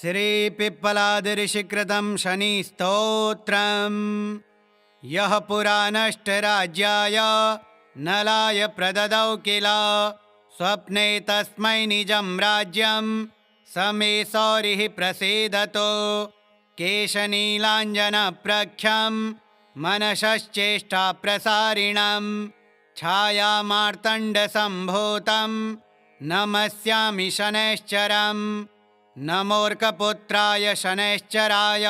श्रीपिप्पलादऋषिकृतं शनिस्तोत्रम् यः पुरा नष्टराज्याय नलाय प्रददौ किल स्वप्ने तस्मै निजं राज्यं स मे सौरिः प्रसीदतो केशनीलाञ्जनप्रख्यं मनसश्चेष्टाप्रसारिणं छायामार्तण्डसम्भूतं नमस्यामि शनैश्चरम् नमोऽर्कपुत्राय शनैश्चराय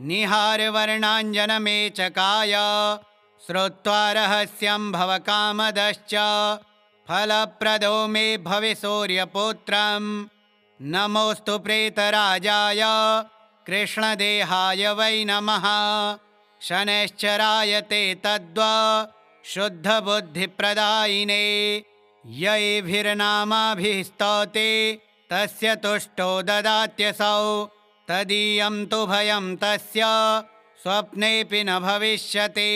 निहारवर्णाञ्जनमेचकाय श्रुत्वा रहस्यं भवकामदश्च फलप्रदो मे भवेत्सूर्यपुत्रं नमोऽस्तु प्रेतराजाय कृष्णदेहाय वै नमः शनैश्चराय ते तद्वा शुद्धबुद्धिप्रदायिने यैभिर्नामाभिः स्तौते तस्य तुष्टो ददात्यसौ तदीयं तु भयं तस्य स्वप्नेऽपि न भविष्यति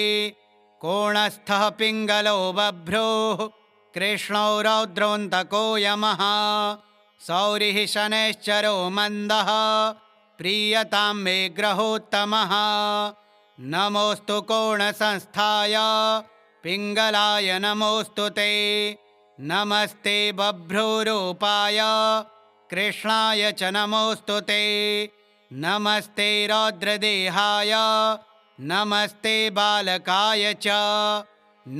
कोणस्थः पिङ्गलो बभ्रुः कृष्णो रौद्रोऽन्तको यमः सौरिः शनैश्चरो मन्दः प्रीयतां मे ग्रहोत्तमः नमोऽस्तु कोणसंस्थाय पिङ्गलाय नमोऽस्तु ते नमस्ते बभ्रूरूपाय कृष्णाय च नमोऽस्तु ते नमस्ते रौद्रदेहाय नमस्ते बालकाय च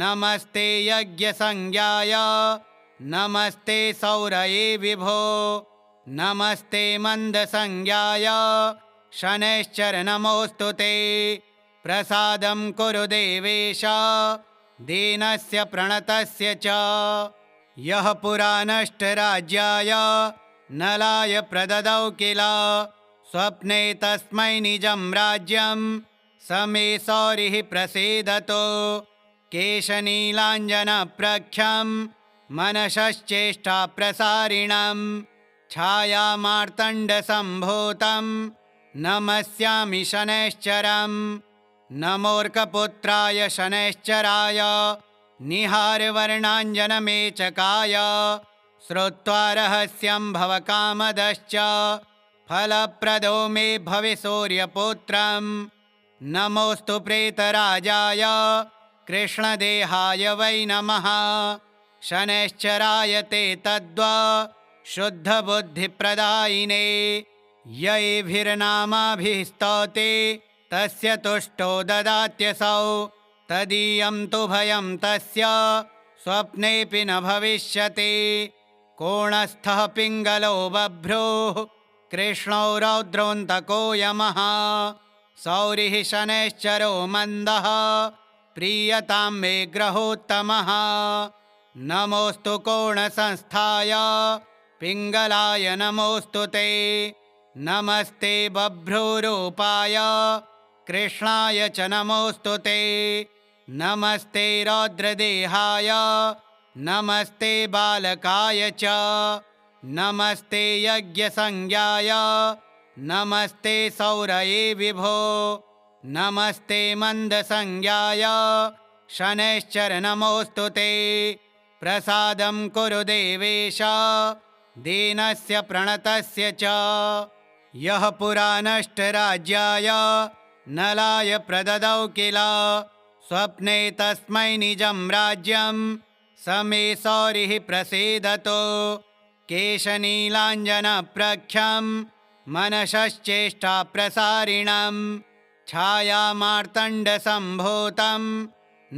नमस्ते यज्ञसंज्ञाय नमस्ते सौरये विभो नमस्ते मन्दसंज्ञाय शनैश्चर नमोऽस्तु ते प्रसादं कुरु देवेश दीनस्य प्रणतस्य च यः पुरा नष्टराज्याय नलाय प्रददौ किल स्वप्ने तस्मै निजं राज्यं स मे सौरिः प्रसीदतो केशनीलाञ्जनप्रख्यं मनसश्चेष्टाप्रसारिणं छायामार्तण्डसम्भूतं नमस्यामि शनैश्चरम् नमोऽर्कपुत्राय शनैश्चराय निहारवर्णाञ्जनमेचकाय श्रुत्वा रहस्यं भवकामदश्च फलप्रदो मे भवेत्सूर्यपुत्रं नमोऽस्तु प्रेतराजाय कृष्णदेहाय वै नमः शनैश्चराय ते तद्वा शुद्धबुद्धिप्रदायिने यैभिर्नामाभिः स्तौते तस्य तुष्टो ददात्यसौ तदीयं तु भयं तस्य स्वप्नेऽपि न भविष्यति कोणस्थः पिङ्गलो बभ्रुः कृष्णो रौद्रोऽन्तको यमः सौरिः शनैश्चरो मन्दः प्रीयतां मे ग्रहोत्तमः नमोऽस्तु कोणसंस्थाय पिङ्गलाय नमोऽस्तु ते नमस्ते बभ्रूरूपाय कृष्णाय च नमोऽस्तु ते नमस्ते रौद्रदेहाय नमस्ते बालकाय च नमस्ते यज्ञसंज्ञाय नमस्ते सौरये विभो नमस्ते मन्दसंज्ञाय शनैश्चर नमोऽस्तु ते प्रसादं कुरु देवेश दीनस्य प्रणतस्य च यः पुरा नष्टराज्याय नलाय प्रददौ किल स्वप्ने तस्मै निजं राज्यं स मे सौरिः प्रसीदतो केशनीलाञ्जनप्रख्यं मनसश्चेष्टाप्रसारिणं छायामार्तण्डसम्भूतं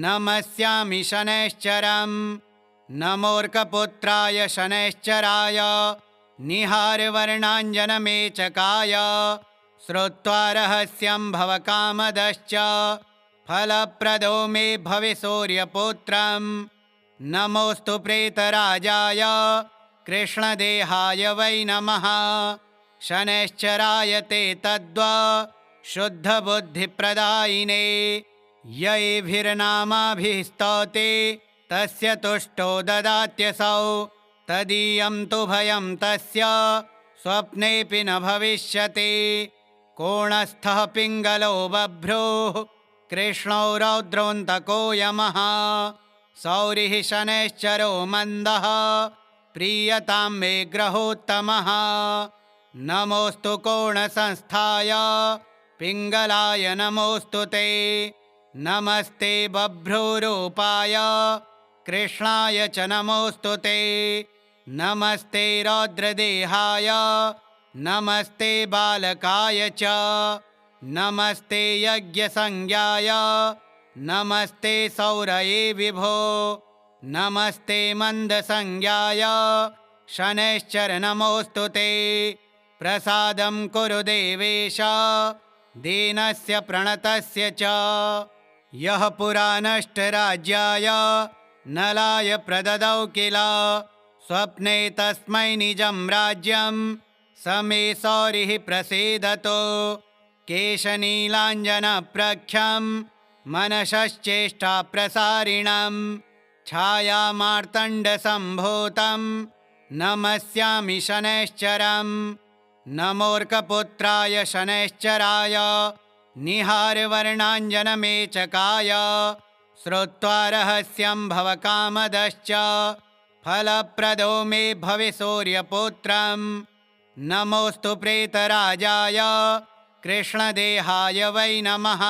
नमस्यामि शनैश्चरम् नमोऽर्कपुत्राय शनैश्चराय निहारवर्णाञ्जनमेचकाय श्रुत्वा रहस्यं भवकामदश्च फलप्रदो मे भवेत्सूर्यपुत्रं नमोऽस्तु प्रेतराजाय कृष्णदेहाय वै नमः शनैश्चराय ते तद्वा शुद्धबुद्धिप्रदायिने यैभिर्नामाभिः स्तौते तस्य तुष्टो ददात्यसौ तदीयं तु भयं तस्य स्वप्नेऽपि न भविष्यति कोणस्थः पिङ्गलो बभ्रुः कृष्णो रौद्रोऽन्तको यमः सौरिः शनैश्चरो मन्दः प्रीयतां मे ग्रहोत्तमः नमोऽस्तु कोणसंस्थाय पिङ्गलाय नमोऽस्तु ते। नमस्ते बभ्रूरूपाय कृष्णाय च नमोऽस्तु ते। नमस्ते रौद्रदेहाय नमस्ते बालकाय च। नमस्ते यज्ञसंज्ञाय नमस्ते सौरये विभो। नमस्ते मन्दसंज्ञाय शनैश्चर नमोऽस्तु ते। प्रसादं कुरु देवेश दीनस्य प्रणतस्य च। यः पुरा नष्टराज्याय नलाय प्रददौ किल स्वप्ने तस्मै निजं राज्यं स मे सौरिः प्रसीदतो। केशनीलाञ्जनप्रख्यं मनसश्चेष्टाप्रसारिणं छायामार्तण्डसम्भूतं नमस्यामि शनैश्चरम्। नमोऽर्कपुत्राय शनैश्चराय निहारवर्णाञ्जनमेचकाय श्रुत्वा रहस्यं भवकामदश्च फलप्रदो मे भविसूर्यपुत्रम्। नमोऽस्तु प्रेतराजाय कृष्णदेहाय वै नमः।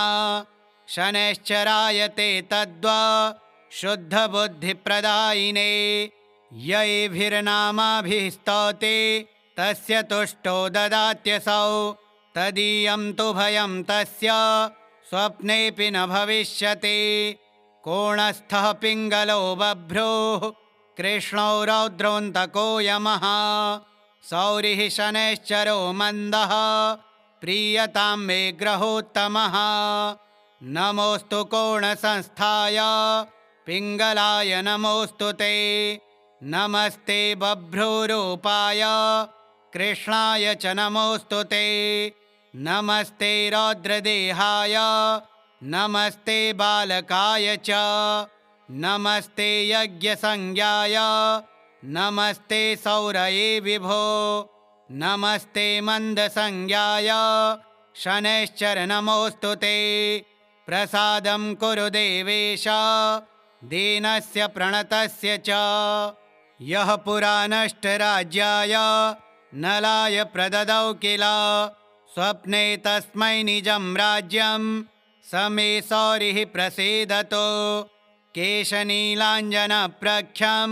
शनैश्चराय ते तद्वा शुद्धबुद्धिप्रदायिने। यैभिर्नामाभिः स्तौते तस्य तुष्टो ददात्यसौ। तदीयं तु भयं तस्य स्वप्नेऽपि न भविष्यति। कोणस्थः पिङ्गलो बभ्रुः कृष्णौ रौद्रोऽन्तको यमः। सौरिः शनैश्चरो मन्दः प्रीयतां मे ग्रहोत्तमः। नमोऽस्तु कोणसंस्थाय पिङ्गलाय नमोऽस्तु ते। नमस्ते बभ्रूरूपाय कृष्णाय च नमोऽस्तु ते। नमस्ते रौद्रदेहाय नमस्ते बालकाय च। नमस्ते यज्ञसंज्ञाय नमस्ते सौरये विभो। नमस्ते मन्दसंज्ञाय शनैश्चर नमोऽस्तु ते। प्रसादं कुरु देवेश दीनस्य प्रणतस्य च। यः पुरा नष्टराज्याय नलाय प्रददौ किल स्वप्ने तस्मै निजं राज्यं स मे सौरिः प्रसीदतो। केशनीलाञ्जनप्रख्यं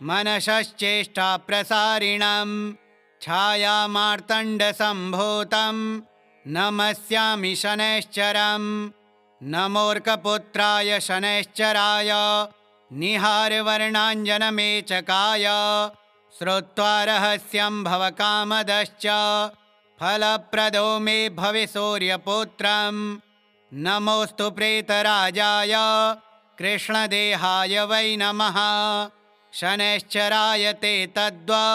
मनसश्चेष्टाप्रसारिणं छायामार्तण्डसम्भूतं नमस्यामि शनैश्चरम्। नमोऽर्कपुत्राय शनैश्चराय निहारवर्णाञ्जनमेचकाय श्रुत्वा रहस्यं भवकामदश्च फलप्रदो मे भविसूर्यपुत्रम्। नमोऽस्तु प्रेतराजाय कृष्णदेहाय वै नमः। शनैश्चराय ते तद्वा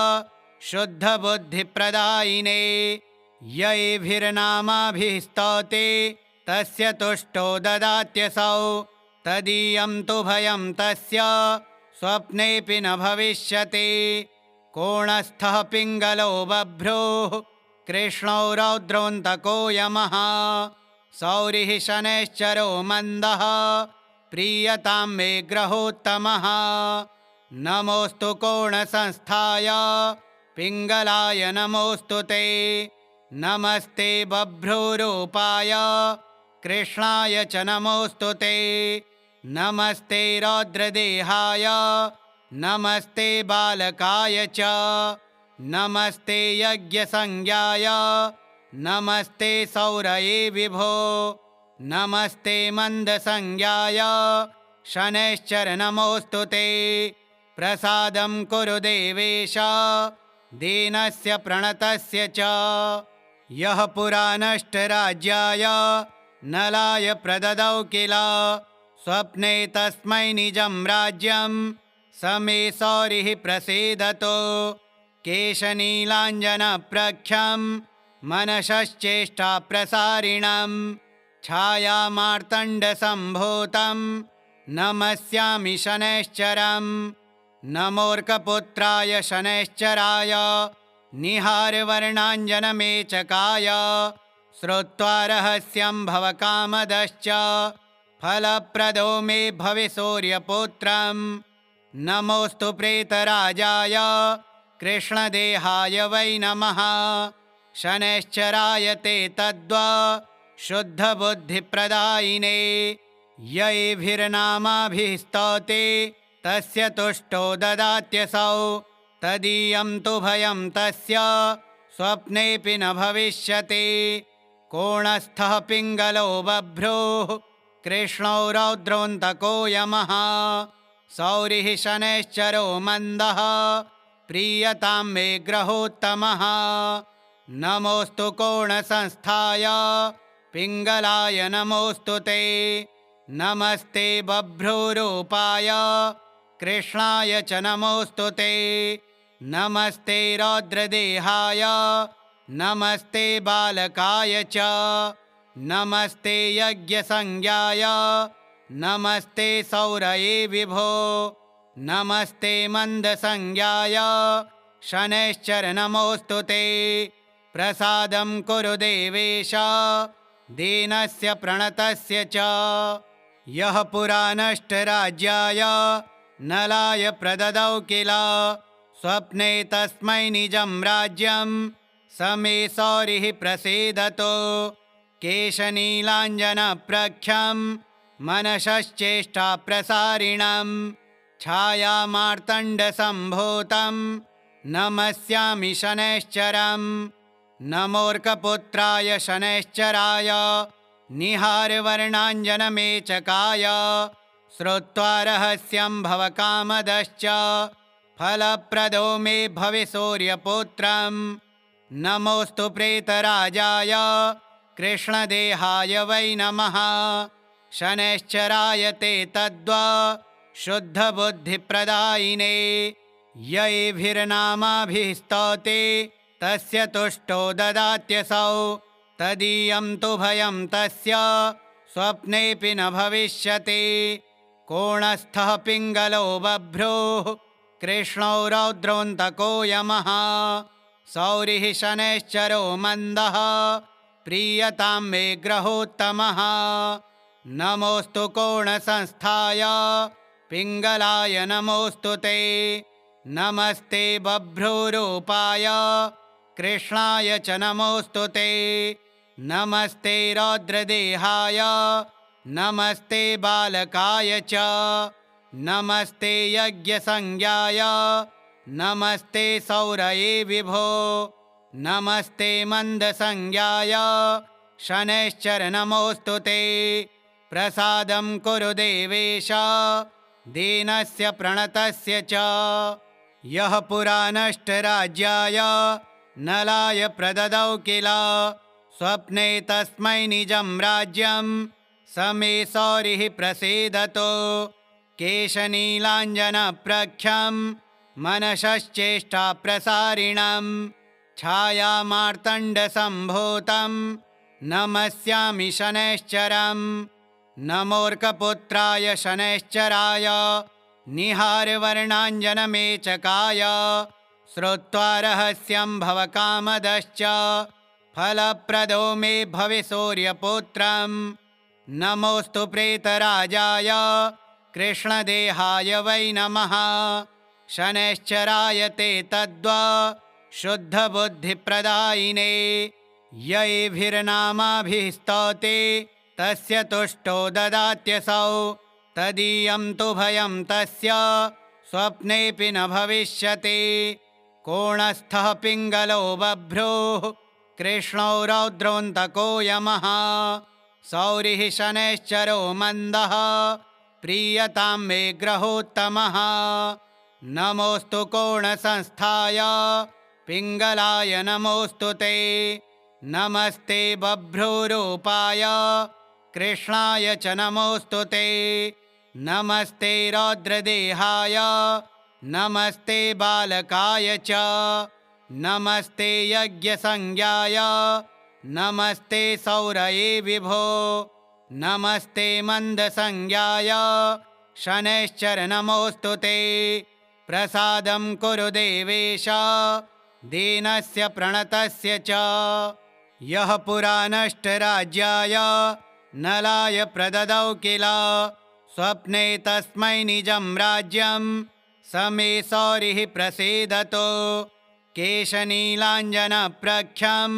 शुद्धबुद्धिप्रदायिने। यैभिर्नामाभिः स्तौते तस्य तुष्टो ददात्यसौ। तदीयं तु भयं तस्य स्वप्नेऽपि न भविष्यति। कोणस्थः पिङ्गलो बभ्रुः कृष्णौ रौद्रोऽन्तको यमः। सौरिः शनैश्चरो मन्दः प्रीयतां मे ग्रहोत्तमः। नमोऽस्तु कोणसंस्थाय पिङ्गलाय नमोऽस्तु ते। नमस्ते बभ्रूरूपाय कृष्णाय च नमोऽस्तु ते। नमस्ते रौद्रदेहाय नमस्ते बालकाय च। नमस्ते यज्ञसंज्ञाय नमस्ते सौरये विभो। नमस्ते मन्दसंज्ञाय शनैश्चर नमोऽस्तु ते। प्रसादं कुरु देवेश दीनस्य प्रणतस्य च। यः पुरा नष्टराज्याय नलाय प्रददौ किल स्वप्ने तस्मै निजं राज्यं स मे सौरिः प्रसीदतो। केशनीलाञ्जनप्रख्यं मनसश्चेष्टाप्रसारिणं छायामार्तण्डसम्भूतं नमस्यामि शनैश्चरम्। नमोऽर्कपुत्राय शनैश्चराय निहारवर्णाञ्जनमेचकाय श्रुत्वा रहस्यं भवकामदश्च फलप्रदो मे भविसूर्यपुत्रम्। नमोऽस्तु प्रेतराजाय कृष्णदेहाय वै नमः। शनैश्चरायते तद्वा शुद्धबुद्धिप्रदायिने यैभिर्नामाभिः स्तौते तस्य तुष्टो ददात्यसौ तदीयं तु भयं तस्य स्वप्नेऽपि न भविष्यति। कोणस्थः पिङ्गलो बभ्रुः कृष्णो रौद्रोऽन्तको यमः सौरिः शनैश्चरो मन्दः प्रीयतां मे ग्रहोत्तमः। नमोऽस्तु कोणसंस्थाय पिङ्गलाय नमोऽस्तु ते नमस्ते बभ्रुरूपाय कृष्णाय च नमोऽस्तु ते नमस्ते रौद्रदेहाय नमस्ते बालकाय च नमस्ते यज्ञसंज्ञाय नमस्ते सौरये विभो नमस्ते मन्दसंज्ञाय शनैश्चर नमोऽस्तु ते प्रसादं कुरु देवेश दीनस्य प्रणतस्य च। यः पुरा नष्टराज्याय नलाय प्रददौ किल स्वप्ने तस्मै निजं राज्यं स मे सौरिः प्रसीदतु। केशनीलाञ्जनप्रख्यं मनसश्चेष्टाप्रसारिणं छायामार्तण्डसम्भूतं नमस्यामि शनैश्चरम्। नमोऽर्कपुत्राय शनैश्चराय निहारवर्णाञ्जनमेचकाय श्रुत्वा रहस्यं भवकामदश्च फलप्रदो मे भवेत्सूर्यपुत्रं। नमोऽस्तु प्रेतराजाय कृष्णदेहाय वै नमः शनैश्चराय ते तद्वा शुद्धबुद्धिप्रदायिने यैभिर्नामाभिः स्तौते तस्य तुष्टो ददात्यसौ तदीयं तु भयं तस्य स्वप्नेऽपि न भविष्यति। कोणस्थः पिङ्गलो बभ्रुः कृष्णो रौद्रोऽन्तको यमः सौरिः शनैश्चरो मन्दः प्रीयतां मे ग्रहोत्तमः। नमोऽस्तु कोणसंस्थाय पिङ्गलाय नमोऽस्तु ते नमस्ते बभ्रुरूपाय कृष्णाय च नमोऽस्तु ते नमस्ते रौद्रदेहाय नमस्ते बालकाय च नमस्ते यज्ञसंज्ञाय नमस्ते सौरये विभो नमस्ते मन्दसंज्ञाय शनैश्चर नमोऽस्तु ते प्रसादं कुरु देवेश दीनस्य प्रणतस्य च। यः पुरा नष्टराज्याय नलाय प्रददौ किल स्वप्ने तस्मै निजं राज्यं स मे सौरिः प्रसीदतु। केशनीलाञ्जनप्रख्यं मनसश्चेष्टाप्रसारिणं छायामार्तण्डसम्भूतं नमस्यामि शनैश्चरम्। नमोऽर्कपुत्राय शनैश्चराय निहारवर्णाञ्जनमेचकाय श्रुत्वा रहस्यं भवकामदश्च फलप्रदो मे भवेत्सूर्यपुत्रं। नमोऽस्तु प्रेतराजाय कृष्णदेहाय वै नमः शनैश्चराय ते तद्वा शुद्धबुद्धिप्रदायिने यैभिर्नामाभिः स्तौते तस्य तुष्टो ददात्यसौ तदीयं तु भयं तस्य स्वप्नेऽपि न भविष्यति। कोणस्थः पिङ्गलो बभ्रुः कृष्णो रौद्रोऽन्तको यमः सौरिः शनैश्चरो मन्दः प्रीयतां मे ग्रहोत्तमः। नमोऽस्तु कोणसंस्थाय पिङ्गलाय नमोऽस्तु ते नमस्ते बभ्रुरूपाय कृष्णाय च नमोऽस्तु ते नमस्ते रौद्रदेहाय नमस्ते बालकाय च नमस्ते यज्ञसंज्ञाय नमस्ते सौरये विभो नमस्ते मन्दसंज्ञाय शनैश्चर नमोऽस्तु ते प्रसादं कुरु देवेश दीनस्य प्रणतस्य च। यः पुरा नष्टराज्याय नलाय प्रददौ किल स्वप्ने तस्मै निजं राज्यं स मे सौरिः प्रसीदतु। केशनीलाञ्जनप्रख्यं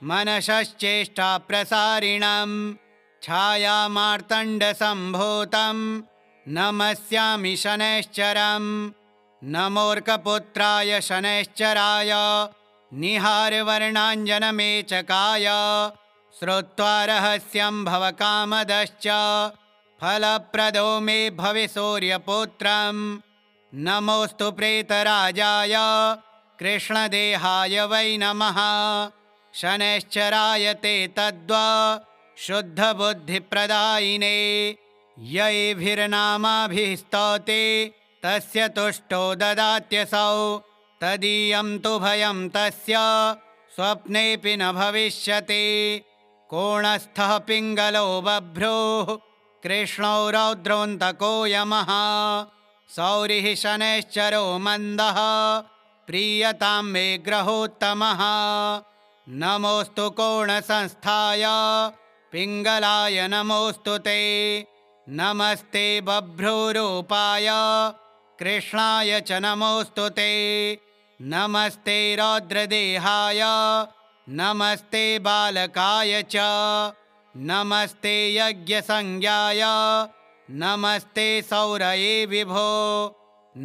मनसश्चेष्टाप्रसारिणं छायामार्तण्डसम्भूतं नमस्यामि शनैश्चरं नमोऽर्कपुत्राय शनैश्चराय निहारवर्णाञ्जनमेचकाय श्रुत्वा रहस्यं भवकामदश्च फलप्रदो मे भवे सूर्यपुत्रं नमोऽस्तु प्रेतराजाय कृष्णदेहाय वै नमः शनैश्चराय ते तद्वा शुद्धबुद्धिप्रदायिने यैभिर्नामाभिः स्तौते तस्य तुष्टो ददात्यसौ तदीयं तु भयं तस्य स्वप्नेऽपि न भविष्यति कोणस्थः पिङ्गलो बभ्रुः कृष्णो रौद्रोऽन्तको यमः सौरिः शनैश्चरो मन्दः प्रीयतां मे ग्रहोत्तमः नमोऽस्तु कोणसंस्थाय पिङ्गलाय नमोऽस्तु ते नमस्ते बभ्रुरूपाय कृष्णाय च नमोऽस्तु ते नमस्ते रौद्रदेहाय नमस्ते बालकाय च नमस्ते यज्ञसंज्ञाय नमस्ते सौरये विभो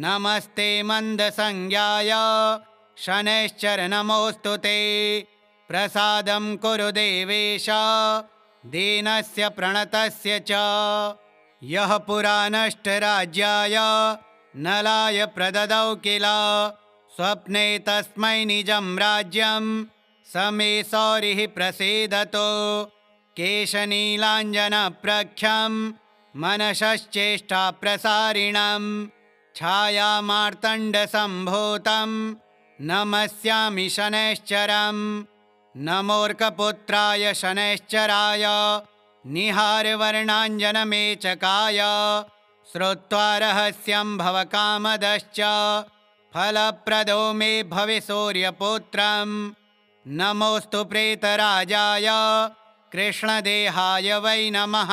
नमस्ते मन्दसंज्ञाय शनैश्चर नमोऽस्तु ते प्रसादं कुरु देवेश दीनस्य प्रणतस्य च यः पुरा नष्टराज्याय नलाय प्रददौ किल स्वप्ने तस्मै निजं राज्यं स मे सौरिः प्रसीदतु केशनीलाञ्जनप्रख्यं मनसश्चेष्टाप्रसारिणं छायामार्तण्डसम्भूतं नमस्यामि शनैश्चरं नमोऽर्कपुत्राय शनैश्चराय निहारवर्णाञ्जनमेचकाय श्रुत्वा रहस्यं भवकामदश्च फलप्रदो मे भवे सूर्यपुत्रं नमोऽस्तु प्रेतराजाय कृष्णदेहाय वै नमः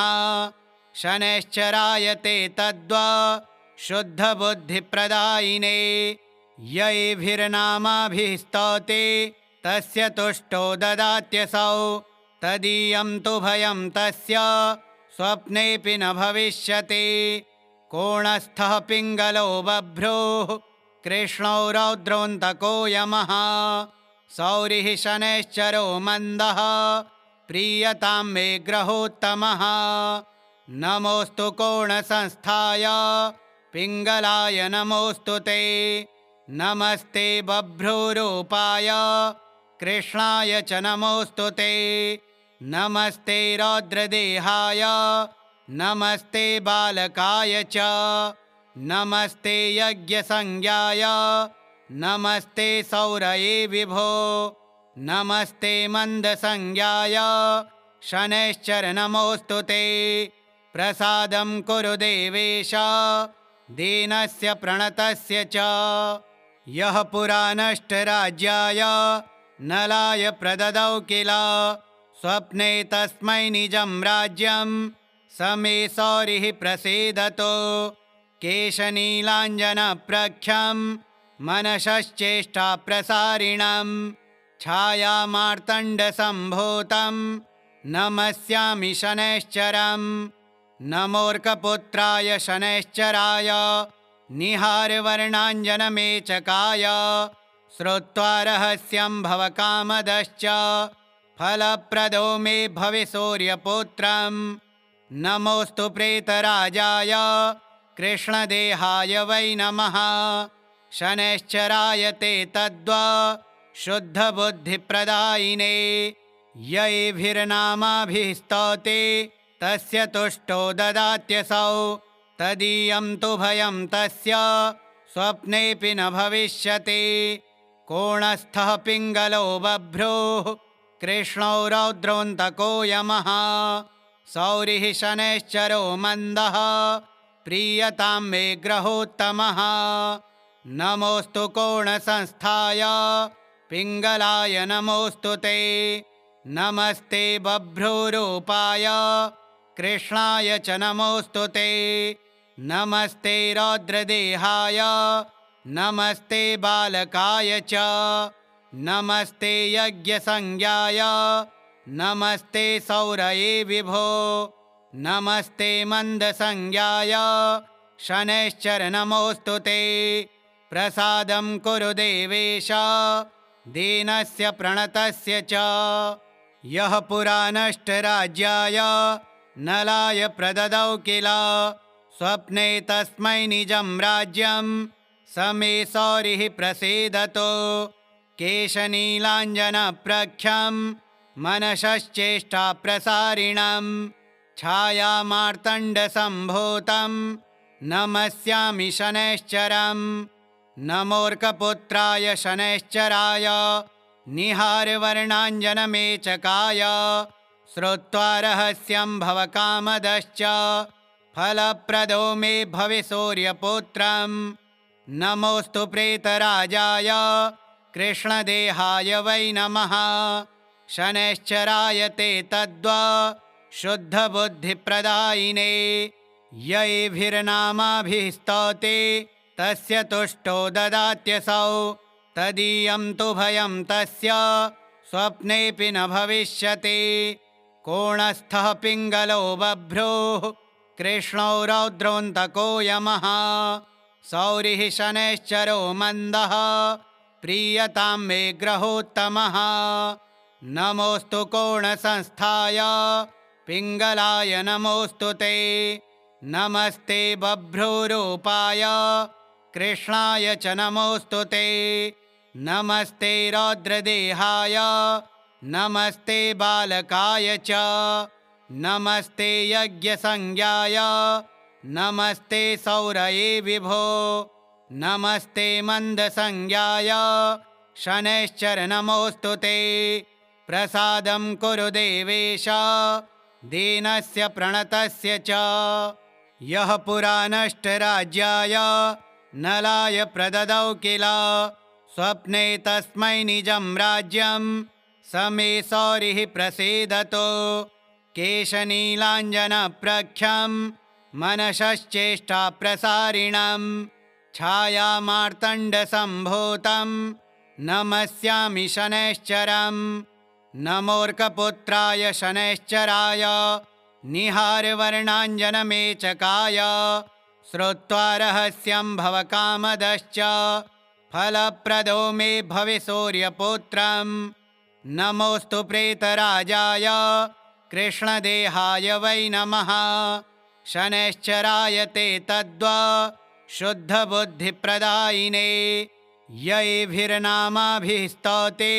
शनैश्चराय ते तद्वा शुद्धबुद्धिप्रदायिने यैभिर्नामाभिः स्तौते तस्य तुष्टो ददात्यसौ तदीयं तु भयं तस्य स्वप्नेऽपि न भविष्यति कोणस्थः पिङ्गलो बभ्रुः कृष्णो रौद्रोऽन्तको यमः सौरिः शनैश्चरो मन्दः प्रीयतां मे ग्रहोत्तमः नमोऽस्तु कोणसंस्थाय पिङ्गलाय नमोऽस्तु ते नमस्ते बभ्रुरूपाय कृष्णाय च नमोऽस्तु ते नमस्ते रौद्रदेहाय नमस्ते बालकाय च नमस्ते यज्ञसंज्ञाय नमस्ते सौरये विभो नमस्ते मन्दसंज्ञाय शनैश्चर नमोऽस्तु ते प्रसादं कुरु देवेश दीनस्य प्रणतस्य च यः पुरा नष्टराज्याय नलाय प्रददौ किल स्वप्ने तस्मै निजं राज्यं स मे सौरिः प्रसीदतु केशनीलाञ्जनप्रख्यं मनसश्चेष्टाप्रसारिणं छायामार्तण्डसम्भूतं नमस्यामि शनैश्चरं नमोऽर्कपुत्राय शनैश्चराय निहारवर्णाञ्जनमेचकाय श्रुत्वा रहस्यं भवकामदश्च फलप्रदो मे भवे सूर्यपुत्रं नमोऽस्तु प्रेतराजाय कृष्णदेहाय वै नमः शनैश्चराय ते तद्वा शुद्धबुद्धिप्रदायिने यैभिर्नामाभिः स्तौते तस्य तुष्टो ददात्यसौ तदीयं तु भयं तस्य स्वप्नेऽपि न भविष्यति कोणस्थः पिङ्गलो बभ्रुः कृष्णो रौद्रोऽन्तको यमः सौरिः शनैश्चरो मन्दः प्रीयतां मे ग्रहोत्तमः नमोऽस्तु कोणसंस्थाय पिङ्गलाय नमोऽस्तु ते नमस्ते बभ्रुरूपाय कृष्णाय च नमोऽस्तु ते नमस्ते रौद्रदेहाय नमस्ते बालकाय च नमस्ते यज्ञसंज्ञाय नमस्ते सौरये विभो नमस्ते मन्दसंज्ञाय शनैश्चर नमोऽस्तु ते प्रसादं कुरु देवेश दीनस्य प्रणतस्य च यः पुरा नष्टराज्याय नलाय प्रददौ किल स्वप्ने तस्मै निजं राज्यं स मे सौरिः प्रसीदतु केशनीलाञ्जनप्रख्यं मनसश्चेष्टाप्रसारिणं छायामार्तण्डसम्भूतं नमस्यामि शनैश्चरम् नमोऽर्कपुत्राय शनैश्चराय निहारवर्णाञ्जनमेचकाय श्रुत्वा रहस्यं भवकामदश्च फलप्रदो मे भवे सूर्यपुत्रं नमोऽस्तु प्रेतराजाय कृष्णदेहाय वै नमः शनैश्चराय ते तद्वा शुद्धबुद्धिप्रदायिने यैभिर्नामाभिः स्तौते तस्य तुष्टो ददात्यसौ तदीयं तु भयं तस्य स्वप्नेऽपि न भविष्यति कोणस्थः पिङ्गलो बभ्रुः कृष्णौ रौद्रोऽन्तको यमः सौरिः शनैश्चरो मन्दः प्रीयतां मे ग्रहोत्तमः नमोऽस्तु कोणसंस्थाय पिङ्गलाय नमोऽस्तु ते नमस्ते बभ्रुरूपाय कृष्णाय च नमोऽस्तु ते नमस्ते रौद्रदेहाय नमस्ते बालकाय च नमस्ते यज्ञसंज्ञाय नमस्ते सौरये विभो नमस्ते मन्दसंज्ञाय शनैश्चर नमोऽस्तु ते प्रसादं कुरु देवेश दीनस्य प्रणतस्य च यः पुरा नष्टराज्याय नलाय प्रददौ किल स्वप्ने तस्मै निजं राज्यं स मे सौरिः प्रसीदतु केशनीलाञ्जनप्रख्यं मनसश्चेष्टाप्रसारिणं छायामार्तण्डसम्भूतं नमस्यामि शनैश्चरम् नमोऽर्कपुत्राय शनैश्चराय निहारवर्णाञ्जनमेचकाय श्रुत्वा रहस्यं भवकामदश्च फलप्रदो मे भवे सूर्यपुत्रं नमोऽस्तु प्रेतराजाय कृष्णदेहाय वै नमः शनैश्चराय ते तद्वा शुद्धबुद्धिप्रदायिने यैभिर्नामाभिः स्तौते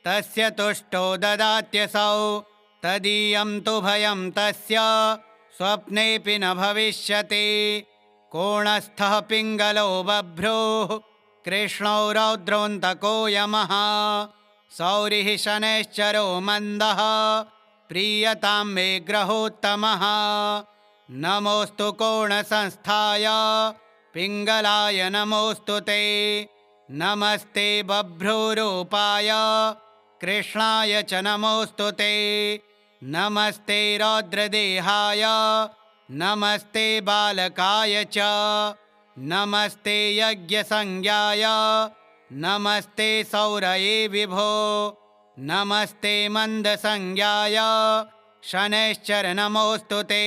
तस्य तुष्टो ददात्यसौ तदीयं तु भयं तस्य स्वप्नेऽपि न भविष्यति कोणस्थः पिङ्गलो बभ्रुः कृष्णौ रौद्रोऽन्तको यमः सौरिः शनैश्चरो मन्दः प्रीयतां मे ग्रहोत्तमः नमोऽस्तु कोणसंस्थाय पिङ्गलाय नमोऽस्तु ते नमस्ते बभ्रुरूपाय कृष्णाय च नमोऽस्तु ते नमस्ते रौद्रदेहाय नमस्ते बालकाय च नमस्ते यज्ञसंज्ञाय नमस्ते सौरये विभो नमस्ते मन्दसंज्ञाय शनैश्चर नमोऽस्तु ते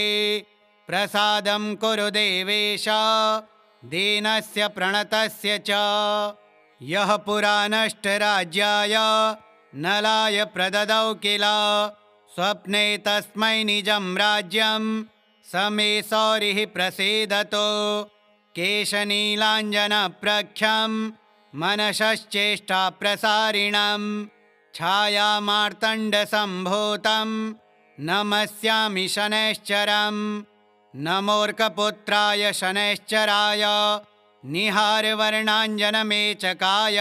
प्रसादं कुरु देवेश दीनस्य प्रणतस्य च यः पुरा नष्टराज्याय नलाय प्रददौ किल स्वप्ने तस्मै निजं राज्यं स मे सौरिः प्रसीदतु केशनीलाञ्जनप्रख्यं मनसश्चेष्टाप्रसारिणं छायामार्तण्डसम्भूतं नमस्यामि शनैश्चरम् नमोऽर्कपुत्राय शनैश्चराय निहारवर्णाञ्जनमेचकाय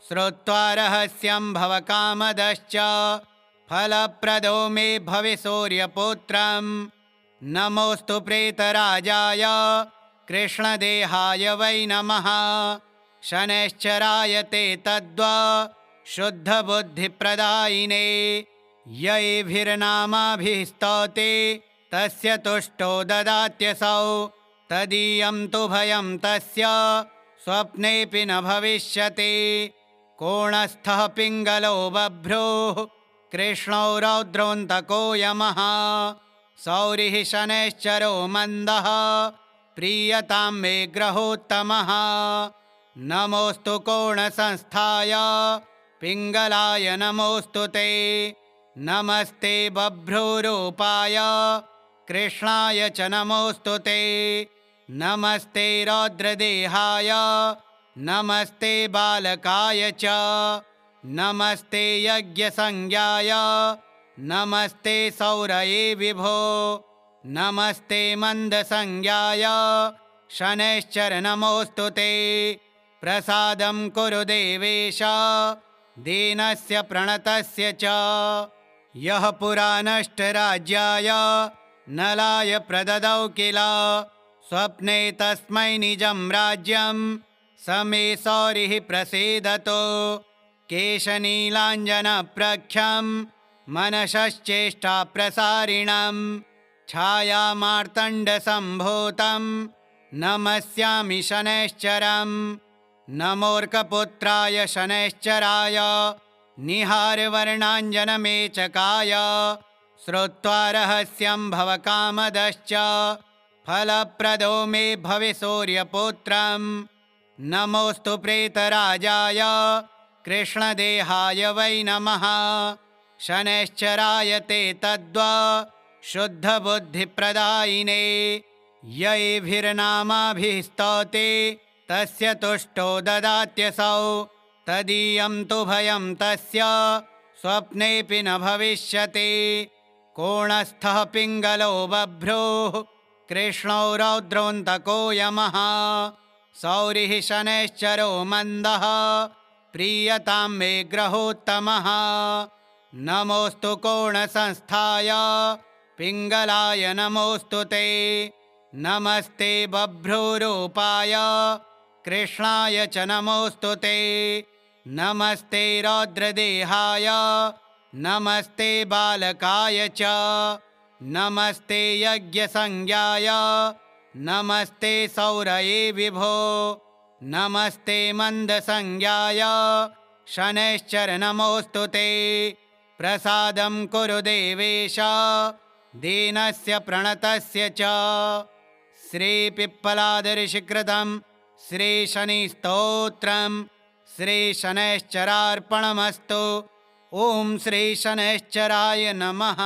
श्रुत्वा रहस्यं भवकामदश्च फलप्रदो मे भवे सूर्यपुत्रं नमोऽस्तु प्रेतराजाय कृष्णदेहाय वै नमः शनैश्चराय ते तद्वा शुद्धबुद्धिप्रदायिने यैभिर्नामाभिः स्तौते तस्य तुष्टो ददात्यसौ तदीयं तु भयं तस्य स्वप्नेऽपि न भविष्यति कोणस्थः पिङ्गलो बभ्रुः कृष्णो रौद्रोऽन्तको यमः सौरिः शनैश्चरो मन्दः प्रीयतां मे ग्रहोत्तमः नमोऽस्तु कोणसंस्थाय पिङ्गलाय नमोऽस्तु ते नमस्ते बभ्रुरूपाय कृष्णाय च नमोऽस्तु ते नमस्ते रौद्रदेहाय नमस्ते बालकाय च नमस्ते यज्ञसंज्ञाय नमस्ते सौरये विभो नमस्ते मन्दसंज्ञाय शनैश्चर नमोऽस्तु ते प्रसादं कुरु देवेश दीनस्य प्रणतस्य च यः पुरा नष्टराज्याय नलाय प्रददौ किल स्वप्ने तस्मै निजं राज्यं स मे सौरिः प्रसीदतु केशनीलाञ्जनप्रख्यं मनसश्चेष्टाप्रसारिणं छायामार्तण्डसम्भूतं नमस्यामि शनैश्चरम् नमोऽर्कपुत्राय शनैश्चराय निहारवर्णाञ्जनमेचकाय श्रुत्वा रहस्यं भवकामदश्च फलप्रदो मे भवे सूर्यपुत्रं नमोऽस्तु प्रेतराजाय कृष्णदेहाय वै नमः शनैश्चराय ते तद्वा शुद्धबुद्धिप्रदायिने यैभिर्नामाभिः स्तौते तस्य तुष्टो ददात्यसौ तदीयं तु भयं तस्य स्वप्नेऽपि न भविष्यति कोणस्थः पिङ्गलो बभ्रुः कृष्णो रौद्रोऽन्तको यमः सौरिः शनैश्चरो मन्दः प्रीयतां मे ग्रहोत्तमः नमोऽस्तु कोणसंस्थाय पिङ्गलाय नमोऽस्तु ते नमस्ते बभ्रुरूपाय कृष्णाय च नमोऽस्तु ते नमस्ते रौद्रदेहाय नमस्ते बालकाय च नमस्ते यज्ञसंज्ञाय नमस्ते सौरये विभो नमस्ते मन्दसंज्ञाय शनैश्चर नमोऽस्तु ते प्रसादं कुरु देवेश दीनस्य प्रणतस्य च श्रीपिप्पलादर्शिकृतं श्रीशनिस्तोत्रं श्रीशनैश्चरार्पणमस्तु। ॐ श्रीशनैश्चराय नमः।